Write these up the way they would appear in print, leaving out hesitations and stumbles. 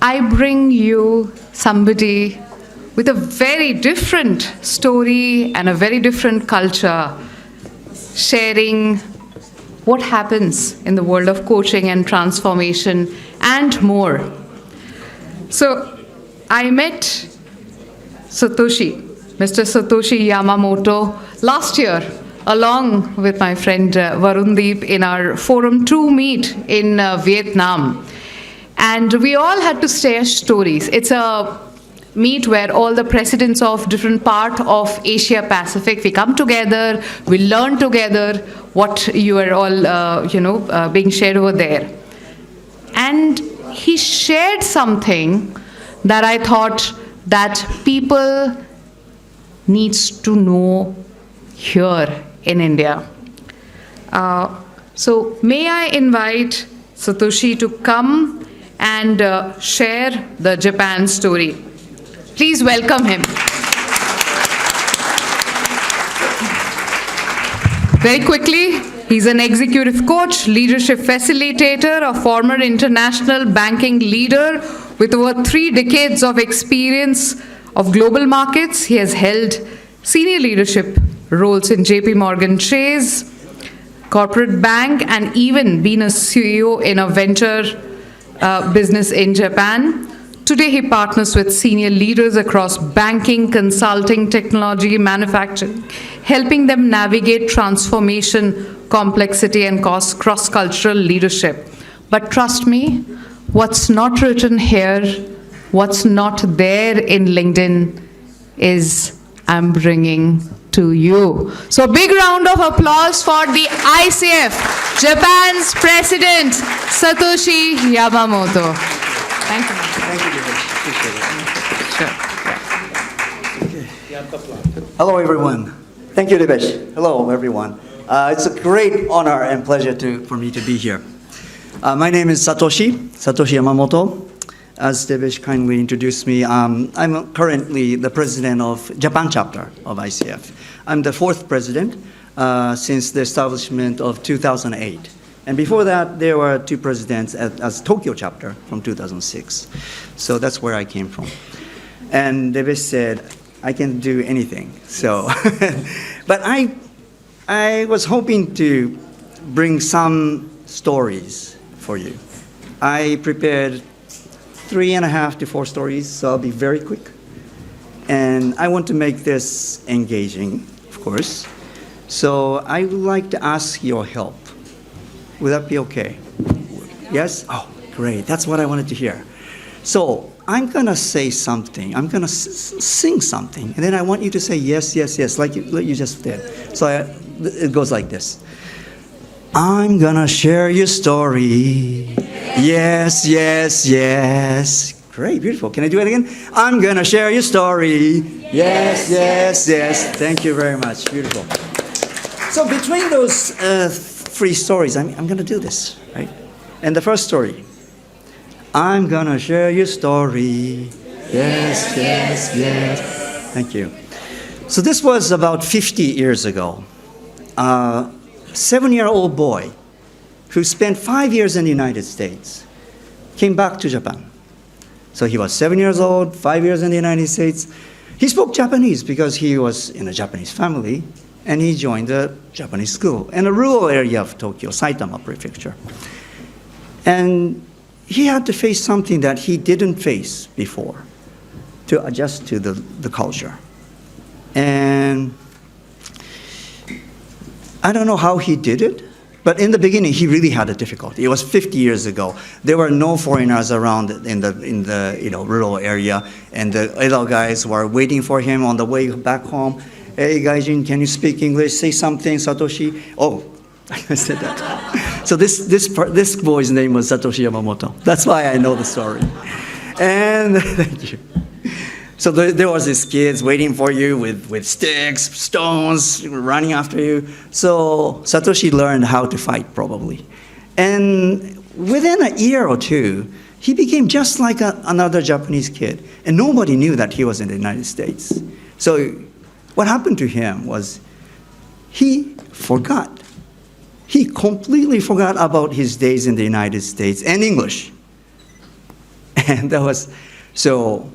I bring you somebody with a very different story and a very different culture, sharing what happens in the world of coaching and transformation and more. So I met Satoshi, Mr. Satoshi Yamamoto, last year, along with my friend Varundeep in our Forum 2 meet in Vietnam. And we all had to share stories. It's a meet where all the presidents of different part of Asia Pacific, we come together, we learn together what you are all, being shared over there. And he shared something that I thought that people needs to know here in India. So may I invite Satoshi to come and share the Japan story. Please welcome him. Very quickly, he's an executive coach, leadership facilitator, a former international banking leader with over 3 decades of experience of global markets. He has held senior leadership roles in JP Morgan Chase, corporate bank, and even been a CEO in a venture business in Japan. Today, he partners with senior leaders across banking, consulting, technology, manufacturing, helping them navigate transformation, complexity, and cross-cultural leadership. But trust me, what's not written here, what's not there in LinkedIn is I'm bringing to you. So a big round of applause for the ICF, Japan's President, Satoshi Yamamoto. Thank you. Thank you, Devesh. Appreciate it. Sure. Okay. Hello, everyone. Thank you, Devesh. Hello, everyone. It's a great honor and pleasure for me to be here. My name is Satoshi Yamamoto. As Devesh kindly introduced me, I'm currently the president of Japan chapter of ICF. I'm the 4th president since the establishment of 2008. And before that, there were 2 presidents as Tokyo chapter from 2006. So that's where I came from. And Devesh said, I can do anything. So, but I was hoping to bring some stories for you. I prepared 3.5 to 4 stories, so I'll be very quick. And I want to make this engaging, of course. So I would like to ask your help. Would that be okay? Yes? Oh, great. That's what I wanted to hear. So I'm going to say something. I'm going to sing something. And then I want you to say yes, yes, yes, like you just did. So it goes like this. I'm going to share your story. Yes, yes, yes. Great, beautiful. Can I do it again? I'm going to share your story. Yes, yes, yes. Thank you very much. Beautiful. So between those 3 stories, I'm going to do this, right? And the first story, I'm going to share your story. Yes, yes, yes. Thank you. So this was about 50 years ago. A 7-year-old boy who spent 5 years in the United States came back to Japan. So he was 7 years old, 5 years in the United States. He spoke Japanese because he was in a Japanese family, and he joined a Japanese school in a rural area of Tokyo, Saitama Prefecture. And he had to face something that he didn't face before to adjust to the culture. And I don't know how he did it, but in the beginning, he really had a difficulty. It was 50 years ago. There were no foreigners around in the rural area, and the adult guys were waiting for him on the way back home. Hey, Gaijin, can you speak English? Say something, Satoshi. Oh, I said that. So this boy's name was Satoshi Yamamoto. That's why I know the story. And thank you. So there was these kids waiting for you with sticks, stones, running after you. So Satoshi learned how to fight, probably. And within a year or 2, he became just like another Japanese kid. And nobody knew that he was in the United States. So what happened to him was he forgot. He completely forgot about his days in the United States and English. And that was, so,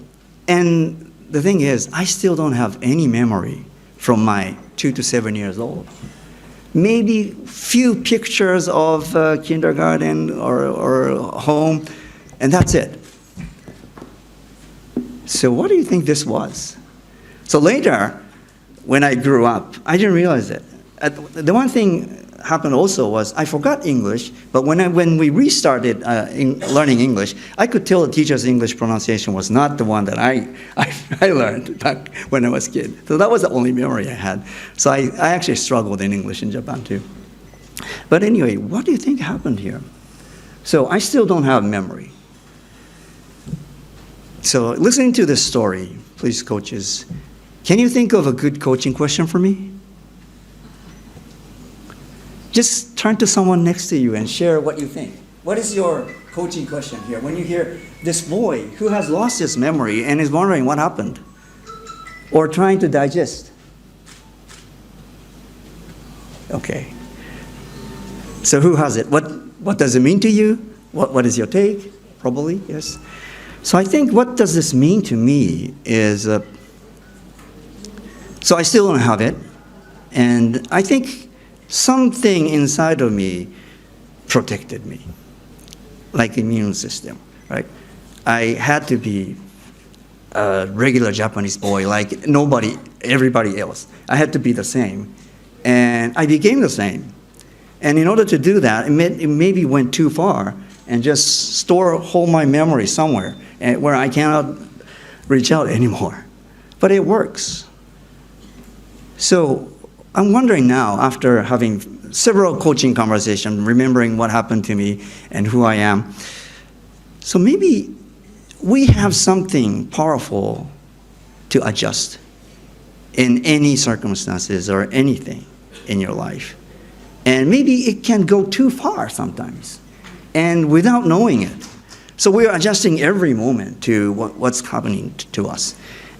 and the thing is, I still don't have any memory from my 2 to 7 years old. Maybe few pictures of kindergarten or home, and that's it. So what do you think this was? So later, when I grew up, I didn't realize it. The one thing happened also was I forgot English, but when we restarted learning English, I could tell the teacher's English pronunciation was not the one that I learned back when I was a kid. So that was the only memory I had. So I actually struggled in English in Japan too. But anyway, what do you think happened here? So I still don't have memory. So listening to this story, please coaches, can you think of a good coaching question for me? Just turn to someone next to you and share what you think. What is your coaching question here? When you hear this boy who has lost his memory and is wondering what happened, or trying to digest. Okay. So who has it? What does it mean to you? What is your take? Probably, yes. So I think what does this mean to me is, so I still don't have it, and I think something inside of me protected me, like immune system, right? I had to be a regular Japanese boy, like everybody else. I had to be the same, and I became the same. And in order to do that, it maybe went too far, and just hold my memory somewhere where I cannot reach out anymore. But it works. So I'm wondering now, after having several coaching conversations, remembering what happened to me and who I am, so maybe we have something powerful to adjust in any circumstances or anything in your life. And maybe it can go too far sometimes, and without knowing it. So we are adjusting every moment to what's happening to us.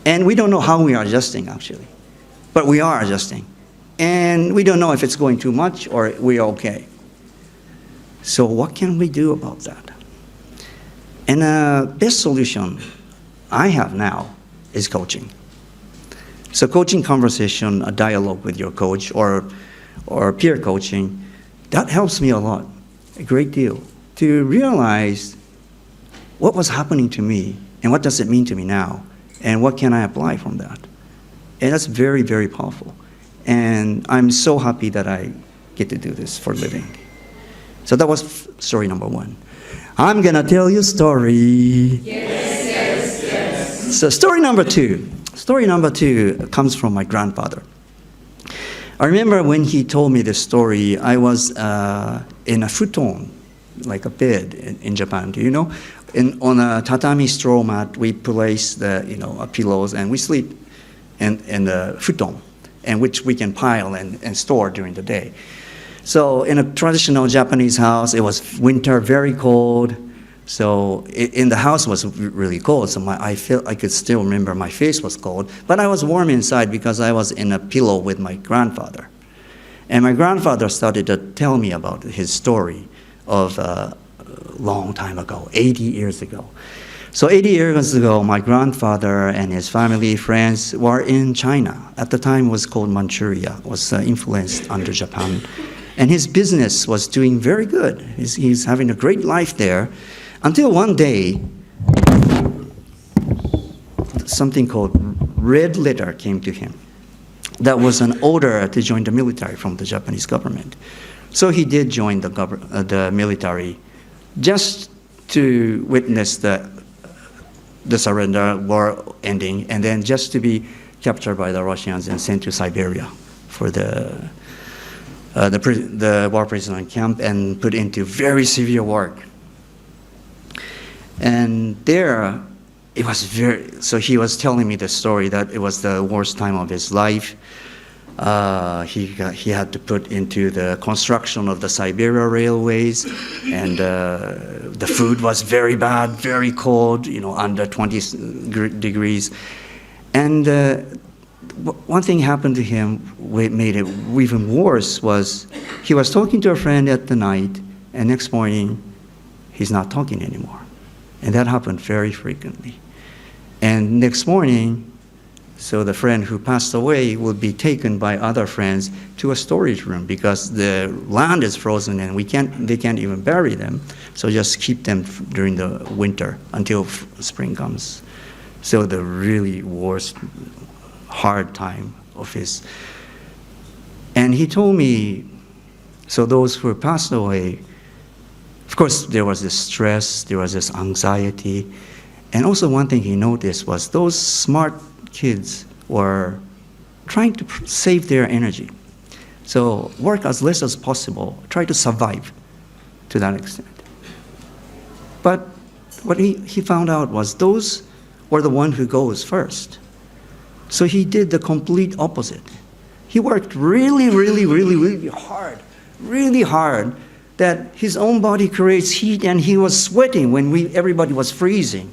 And we don't know how we are adjusting, actually. But we are adjusting. And we don't know if it's going too much or we're okay. So what can we do about that? And the best solution I have now is coaching. So coaching conversation, a dialogue with your coach or peer coaching, that helps me a lot, a great deal, to realize what was happening to me and what does it mean to me now and what can I apply from that. And that's very, very powerful. And I'm so happy that I get to do this for a living. So that was story number 1. I'm going to tell you a story. Yes. So story number 2. Story number 2 comes from my grandfather. I remember when he told me this story, I was in a futon, like a bed in Japan. Do you know? On a tatami straw mat, we place the pillows and we sleep in the futon, and which we can pile and store during the day. So in a traditional Japanese house, it was winter, very cold. So in the house was really cold. So I could still remember my face was cold, but I was warm inside because I was in a pillow with my grandfather. And my grandfather started to tell me about his story of a long time ago, 80 years ago. So 80 years ago, my grandfather and his family, friends were in China. At the time it was called Manchuria, was influenced under Japan. And his business was doing very good. He's having a great life there. Until one day, something called red letter came to him. That was an order to join the military from the Japanese government. So he did join the military just to witness the surrender, war ending, and then just to be captured by the Russians and sent to Siberia for the war prisoner camp and put into very severe work. And there, it was so he was telling me the story that it was the worst time of his life. He had to put into the construction of the Siberia railways, and the food was very bad, very cold, under 20 degrees. And one thing happened to him, what made it even worse, was he was talking to a friend at the night, and next morning, he's not talking anymore. And that happened very frequently. And next morning, so the friend who passed away will be taken by other friends to a storage room because the land is frozen and they can't even bury them. So just keep them during the winter until spring comes. So the really worst, hard time of his. And he told me, so those who passed away, of course, there was this stress, there was this anxiety. And also one thing he noticed was those smart kids were trying to save their energy. So work as less as possible, try to survive to that extent. But what he found out was those were the one who goes first. So he did the complete opposite. He worked really, really, really, really hard that his own body creates heat and he was sweating when everybody was freezing.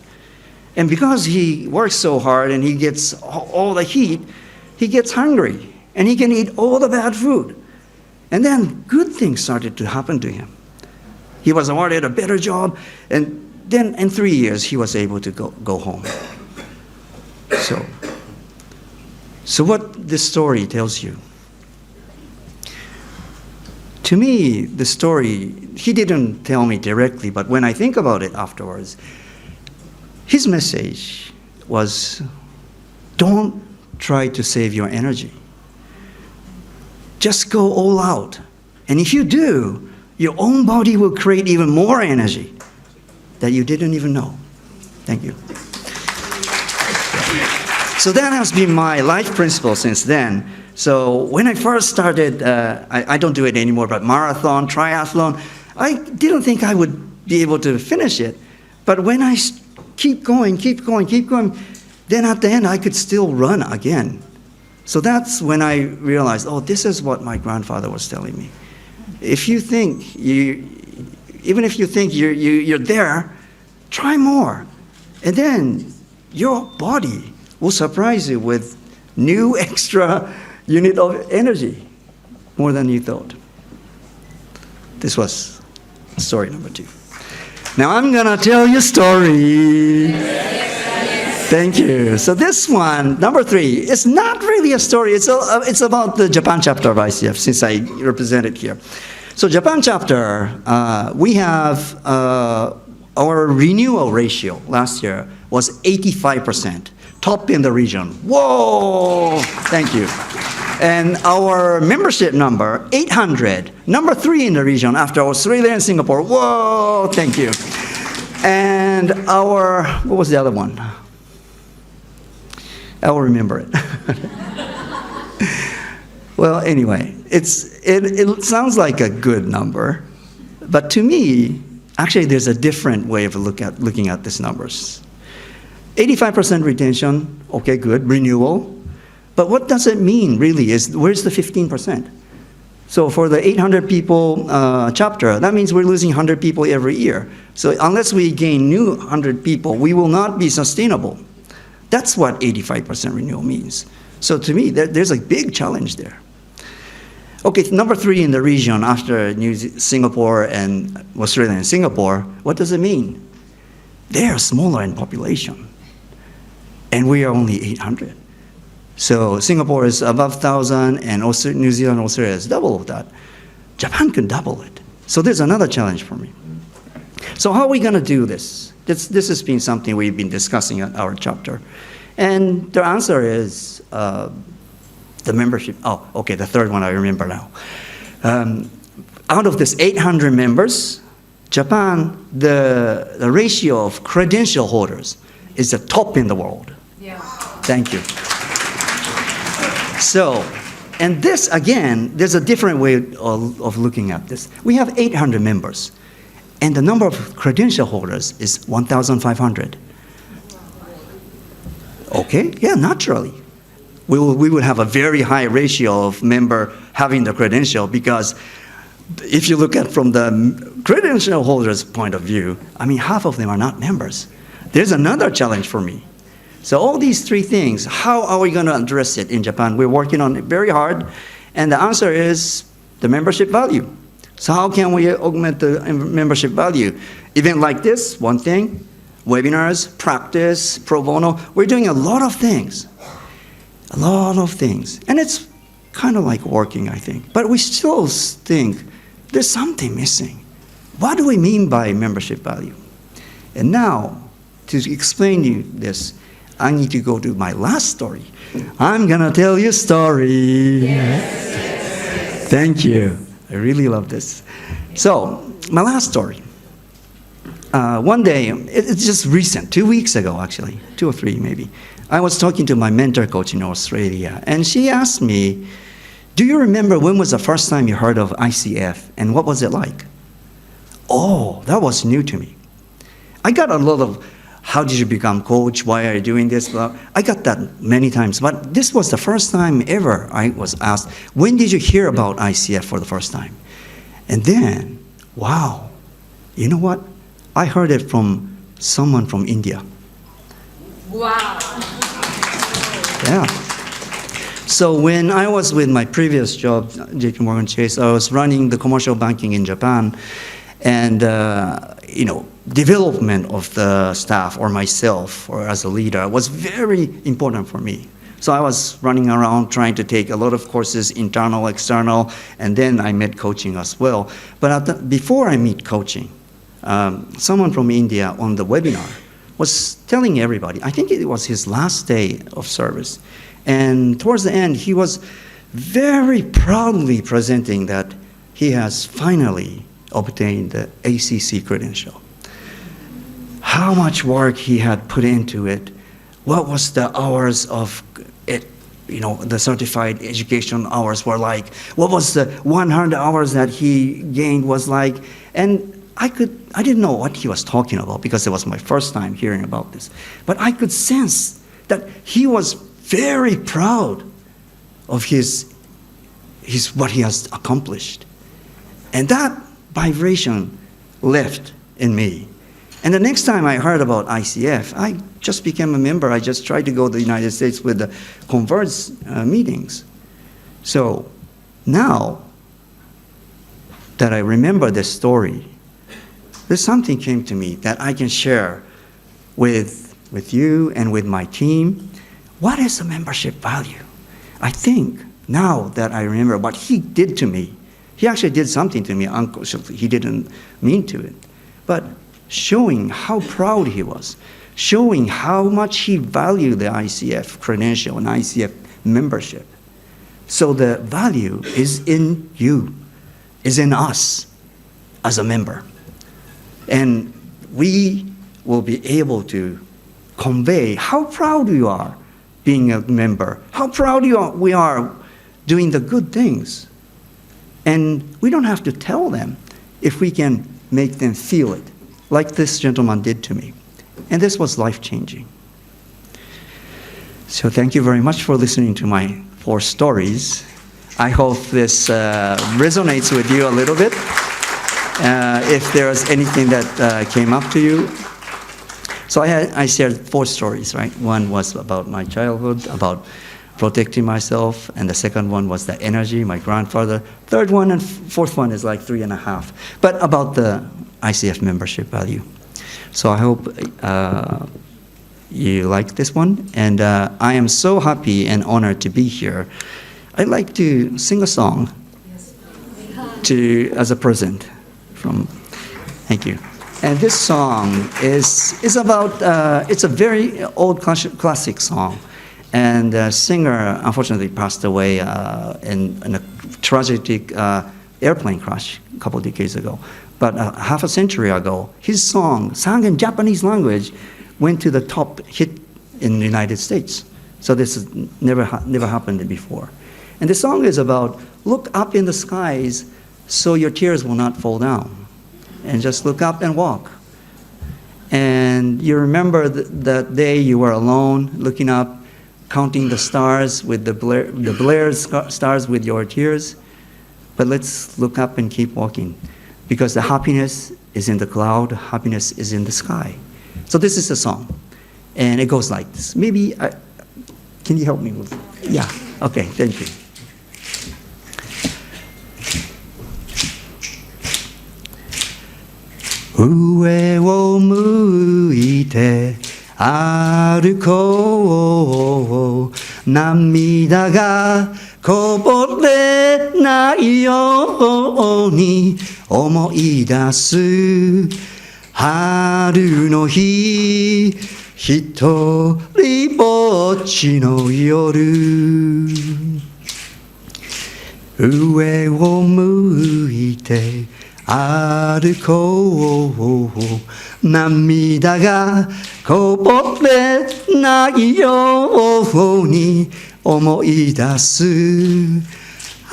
And because he works so hard and he gets all the heat, he gets hungry and he can eat all the bad food. And then good things started to happen to him. He was awarded a better job, and then in 3 years he was able to go home. So what this story tells you? To me, the story, he didn't tell me directly, but when I think about it afterwards, his message was, don't try to save your energy. Just go all out. And if you do, your own body will create even more energy that you didn't even know. Thank you. So that has been my life principle since then. So when I first started, I don't do it anymore, but marathon, triathlon, I didn't think I would be able to finish it. But when I keep going, then at the end I could still run again. So that's when I realized, oh, this is what my grandfather was telling me. If you think even if you think you're there, try more. And then your body will surprise you with new extra unit of energy, more than you thought. This was story number 2. Now I'm gonna tell you a story. Thank you. So this one, number 3, is not really a story. It's about the Japan chapter of ICF, since I represent it here. So Japan chapter, we have our renewal ratio last year was 85%, top in the region. Whoa! Thank you. And our membership number, 800, number 3 in the region after Australia and Singapore. Whoa, thank you. And what was the other one? I will remember it. Well, anyway, it sounds like a good number, but to me, actually there's a different way of looking at these numbers. 85% retention, okay, good, renewal. But what does it mean, really, where's the 15%? So for the 800 people chapter, that means we're losing 100 people every year. So unless we gain new 100 people, we will not be sustainable. That's what 85% renewal means. So to me, there's a big challenge there. Okay, number 3 in the region after Singapore and Australia and Singapore, what does it mean? They are smaller in population, and we are only 800. So Singapore is above 1,000, and New Zealand and Australia is double of that. Japan can double it. So there's another challenge for me. So how are we going to do this? This has been something we've been discussing at our chapter. And the answer is the membership. Oh, okay, the third one I remember now. Out of this 800 members, Japan, the ratio of credential holders is the top in the world. Yeah. Thank you. So, and this, again, there's a different way of looking at this. We have 800 members, and the number of credential holders is 1,500. Okay, yeah, naturally. We would have a very high ratio of member having the credential, because if you look at from the credential holders' point of view, I mean, half of them are not members. There's another challenge for me. So all these 3 things, how are we going to address it in Japan? We're working on it very hard, and the answer is the membership value. So how can we augment the membership value? Event like this, one thing. webinars, practice, pro bono. We're doing a lot of things. A lot of things. And it's kind of like working, I think. But we still think there's something missing. What do we mean by membership value? And now, to explain you this, I need to go to my last story. I'm going to tell you a story. Yes. Thank you. I really love this. So, my last story. One day, it's just recent, 2 weeks ago actually, 2 or 3 maybe. I was talking to my mentor coach in Australia, and she asked me, do you remember when was the first time you heard of ICF, and what was it like? Oh, that was new to me. I got a lot of, how did you become coach? Why are you doing this? I got that many times, but this was the first time ever I was asked, when did you hear about ICF for the first time? And then, wow, you know what? I heard it from someone from India. Wow. Yeah. So when I was with my previous job, JP Morgan Chase, I was running the commercial banking in Japan, and development of the staff or myself or as a leader was very important for me. So I was running around trying to take a lot of courses, internal, external, and then I met coaching as well. But before I meet coaching, someone from India on the webinar was telling everybody, I think it was his last day of service, and towards the end, he was very proudly presenting that he has finally obtained the ACC credential. How much work he had put into it, what was the hours of it, the certified education hours were like, what was the 100 hours that he gained was like, and I didn't know what he was talking about because it was my first time hearing about this. But I could sense that he was very proud of his what he has accomplished. And that vibration left in me. And the next time I heard about ICF, I just became a member. I just tried to go to the United States with the Converts meetings. So now that I remember this story, there's something came to me that I can share with you and with my team. What is the membership value? I think now that I remember what he did to me, he actually did something to me unconsciously. He didn't mean to it. But showing how proud he was, showing how much he valued the ICF credential and ICF membership. So the value is in you, is in us as a member. And we will be able to convey how proud you are being a member, how proud we are doing the good things. And we don't have to tell them if we can make them feel it, like this gentleman did to me. And this was life-changing. So thank you very much for listening to my 4 stories. I hope this resonates with you a little bit. If there's anything that came up to you. So I shared 4 stories, right? One was about my childhood, about protecting myself, and the second one was the energy, my grandfather. Third one and fourth one is like 3.5, but about the ICF membership value. So I hope you like this one, and I am so happy and honored to be here. I'd like to sing a song as a present from, thank you. And this song is about, it's a very old classic song. And the singer unfortunately passed away in a tragic airplane crash a couple of decades ago. But half a century ago, his song, sung in Japanese language, went to the top hit in the United States. So this has never happened before. And the song is about, look up in the skies so your tears will not fall down. And just look up and walk. And you remember that day you were alone, looking up, counting the stars with the blared stars with your tears. But let's look up and keep walking, because the happiness is in the cloud, happiness is in the sky. So this is a song, and it goes like this. Maybe, can you help me with it? Yeah, okay, thank you. 上を向いいて歩こう涙がこぼれないように思い出す春の日一人ぼっちの夜上を向いて歩こう涙がこぼれないように思い出す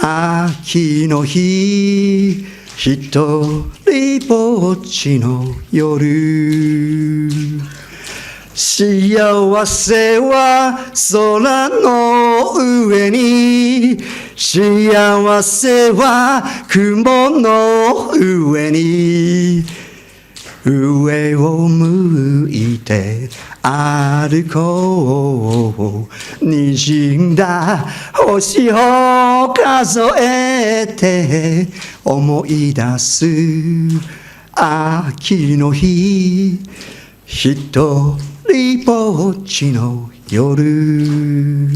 秋の日一人ぼっちの夜幸せは空の上に幸せは雲の上に上を向いて歩こう滲んだ星を数えて思い出す秋の日一人ぼっちの夜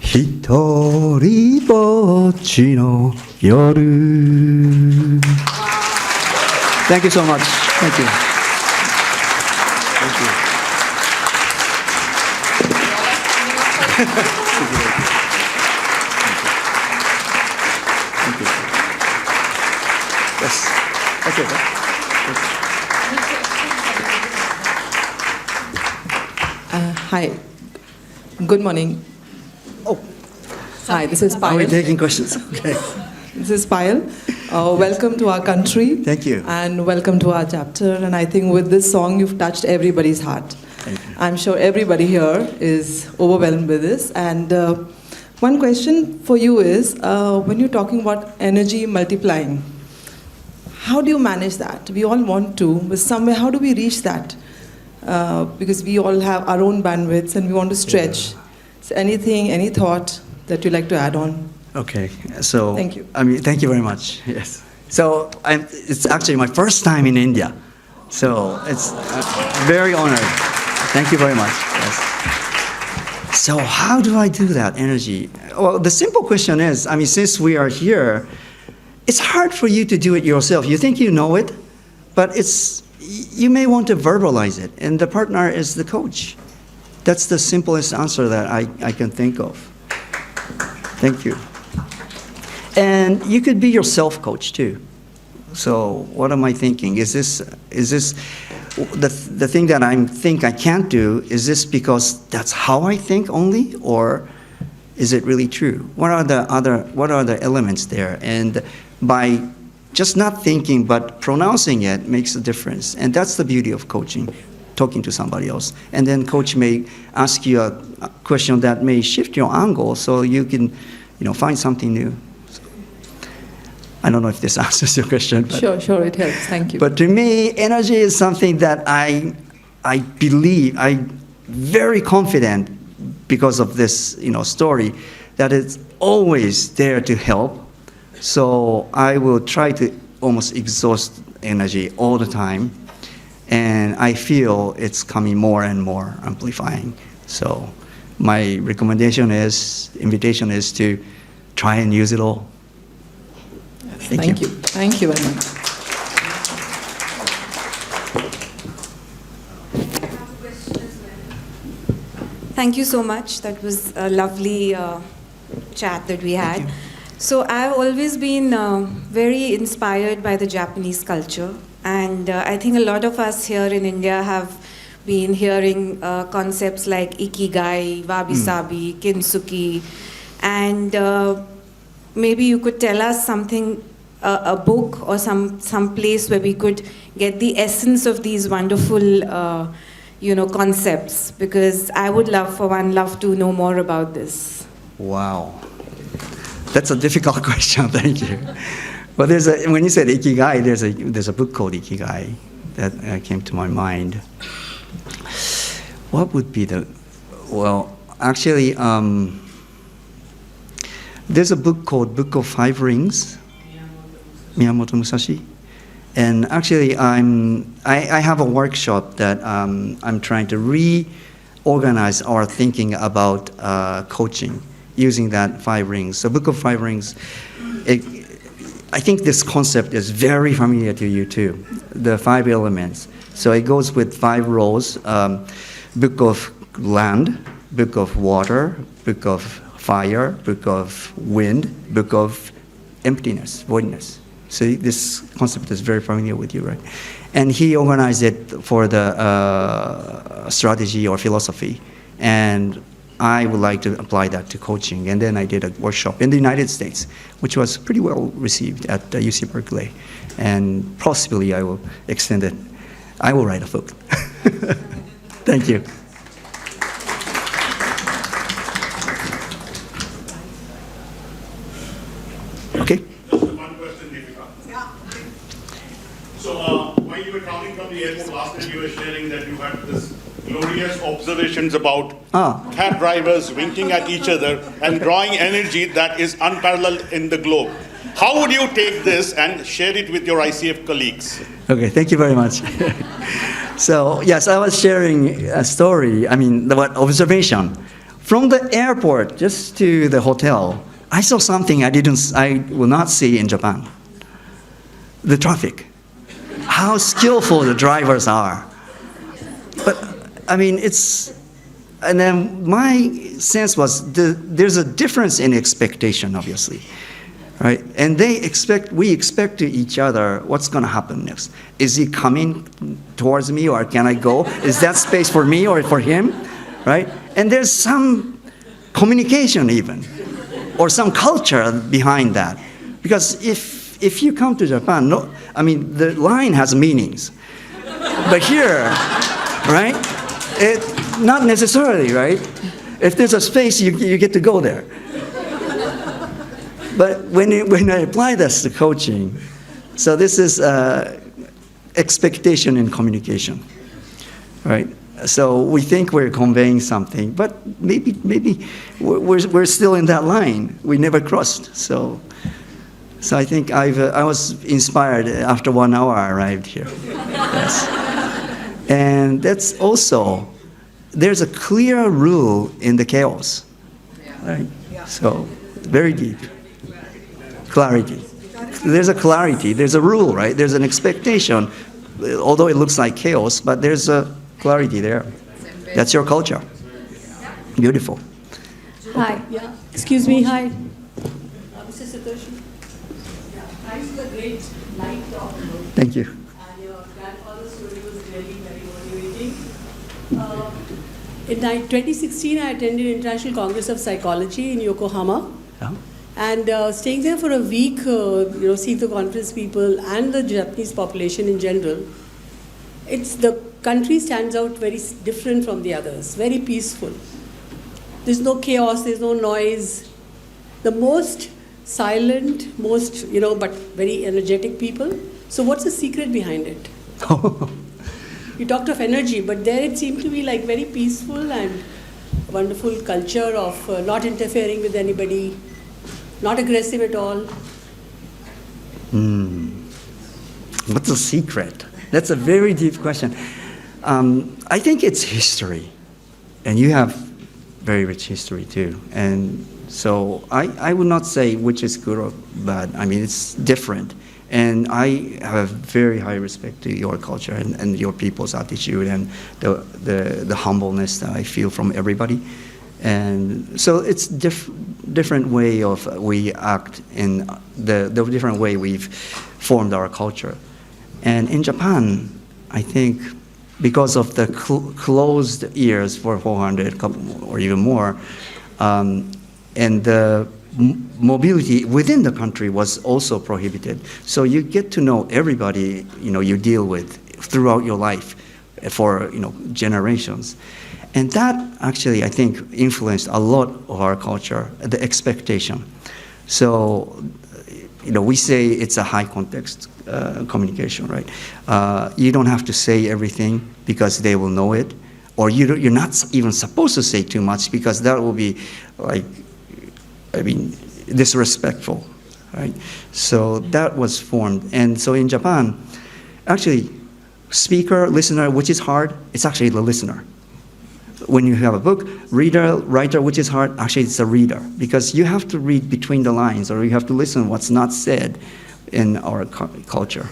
一人ぼっちの夜 Thank you so much. Thank you. Thank you. Thank you. Yes. Okay. Hi. Good morning. Oh, Hi, this is are we Payal. taking questions? Okay. This is Payal. Welcome to our country. Thank you. And welcome to our chapter. And I think with this song, you've touched everybody's heart. Thank you. I'm sure everybody here is overwhelmed with this. And one question for you is, when you're talking about energy multiplying, how do you manage that? We all want to, but somewhere, how do we reach that? Because we all have our own bandwidths and we want to stretch. So anything, any thought that you'd like to add on? Okay, so Thank you. Thank you very much. Yes. So it's actually my first time in India, so it's very honored. Thank you very much. Yes. So how do I do that energy? Well, the simple question is, since we are here, it's hard for you to do it yourself. You think you know it, but you may want to verbalize it, and the partner is the coach. That's the simplest answer that I can think of. Thank you. And you could be your self-coach too. So what am I thinking? Is this the thing that I think I can't do? Is this because that's how I think only, or is it really true? What are the elements there? And by just not thinking but pronouncing it makes a difference. And that's the beauty of coaching, talking to somebody else. And then coach may ask you a question that may shift your angle so you can, find something new. I don't know if this answers your question. But, Sure, it helps. Thank you. But to me, energy is something that I believe, I'm very confident because of this, story, that it's always there to help. So I will try to almost exhaust energy all the time. And I feel it's coming more and more amplifying. So my invitation is to try and use it all. Thank you. Thank you very much. Thank you so much. That was a lovely chat that we had. So I've always been very inspired by the Japanese culture. And I think a lot of us here in India have been hearing concepts like ikigai, wabi-sabi, kintsugi. And maybe you could tell us something, a book or some place where we could get the essence of these wonderful concepts, because I would love to know more about this. Wow. That's a difficult question, thank you. Well, when you said ikigai, there's a book called Ikigai that came to my mind. What would be actually, there's a book called Book of Five Rings, Miyamoto Musashi. And actually, I have a workshop that I'm trying to reorganize our thinking about coaching using that 5 rings. So Book of 5 Rings, I think this concept is very familiar to you too, the 5 elements. So it goes with 5 roles, Book of Land, Book of Water, Book of Fire, Book of Wind, Book of Emptiness, Voidness. So this concept is very familiar with you, right? And he organized it for the strategy or philosophy. And I would like to apply that to coaching. And then I did a workshop in the United States, which was pretty well received at UC Berkeley. And possibly I will extend it. I will write a book. Thank you. Okay. Just one question, Deepika. Yeah. So, while you were coming from the airport last night, you were sharing that you had this glorious observations about cab drivers winking at each other and drawing energy that is unparalleled in the globe. How would you take this and share it with your ICF colleagues? Okay, thank you very much. So, yes, I was sharing a story, observation. From the airport just to the hotel, I saw something I will not see in Japan. The traffic. How skillful the drivers are. But, and then my sense was there's a difference in expectation, obviously. Right? And we expect to each other what's going to happen next. Is he coming towards me or can I go? Is that space for me or for him? Right? And there's some communication even, or some culture behind that. Because if you come to Japan, the line has meanings. But here, right? Not necessarily, right? If there's a space, you get to go there. But when I apply this to coaching, so this is expectation in communication, right? So we think we're conveying something, but maybe we're still in that line. We never crossed. So I think I was inspired after 1 hour I arrived here. Yes. And that's also, there's a clear rule in the chaos, right? So very deep. Clarity. There's a clarity. There's a rule, right? There's an expectation, although it looks like chaos, but there's a clarity there. That's your culture. Beautiful. Hi. Yeah. Excuse me. Hi. Mr. Satoshi. Thanks for the great light talk. Thank you. And your grandfather's story was really very motivating. In 2016, I attended International Congress of Psychology in Yokohama. Yeah. And staying there for a week, seeing the conference people and the Japanese population in general, the country stands out very different from the others, very peaceful. There's no chaos, there's no noise. The most silent, but very energetic people. So what's the secret behind it? You talked of energy, but there it seemed to be like very peaceful and wonderful culture of not interfering with anybody. Not aggressive at all. What's the secret? That's a very deep question. I think it's history. And you have very rich history too. And so I would not say which is good or bad. It's different. And I have very high respect to your culture and your people's attitude and the humbleness that I feel from everybody. And so it's different way of we act in the different way we've formed our culture. And in Japan, I think because of the closed ears for 400 or even more, and the mobility within the country was also prohibited. So you get to know everybody you deal with throughout your life for generations. And that actually, I think, influenced a lot of our culture, the expectation. So, we say it's a high context communication, right? You don't have to say everything because they will know it, or you're not even supposed to say too much because that will be disrespectful, right? So that was formed. And so in Japan, actually, speaker, listener, which is hard, it's actually the listener. When you have a book, reader, writer, which is hard, actually it's a reader. Because you have to read between the lines, or you have to listen what's not said in our culture.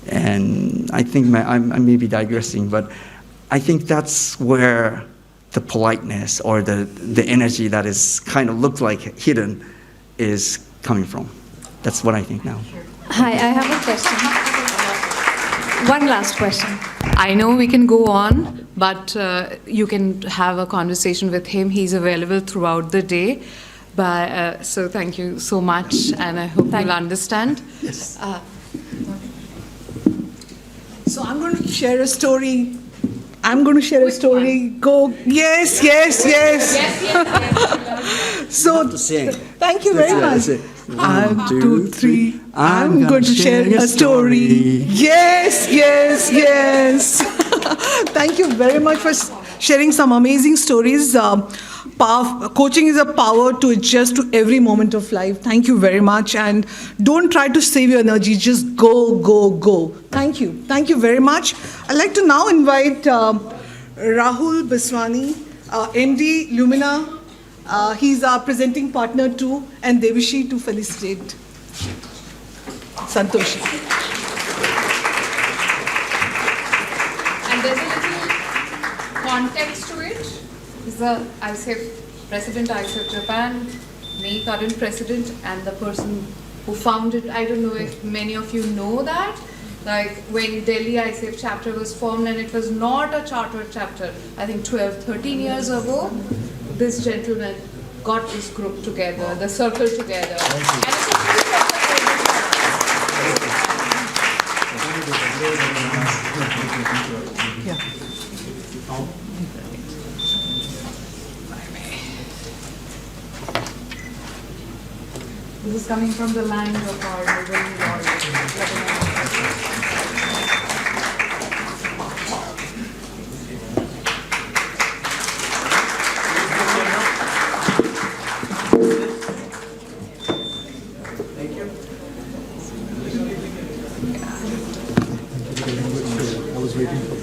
And I think I may be digressing, but I think that's where the politeness or the energy that is kind of looked like hidden is coming from. That's what I think now. Hi, I have a question. One last question. I know we can go on, but you can have a conversation with him. He's available throughout the day. But so thank you so much, and I hope you'll understand. Yes. So I'm going to share a story. Go. Yes, yes, yes. So, thank you very much. 1, 2, 3. I'm going to share a story. Yes, yes, yes. Thank you very much for sharing some amazing stories. Coaching is a power to adjust to every moment of life. Thank you very much. And don't try to save your energy. Just go, go, go. Thank you. Thank you very much. I'd like to now invite Rahul Baswani, MD Lumina. He's our presenting partner too, and Devishi to felicitate Satoshi. And there's a little context to it. He's the ICF President, ICF Japan, me, current president, and the person who founded. I don't know if many of you know that. Like when Delhi ICF chapter was formed, and it was not a chartered chapter, I think 12, 13 years ago, this gentleman got this group together, the circle together. And it's a This is coming from the land of our noble Lord. I was waiting for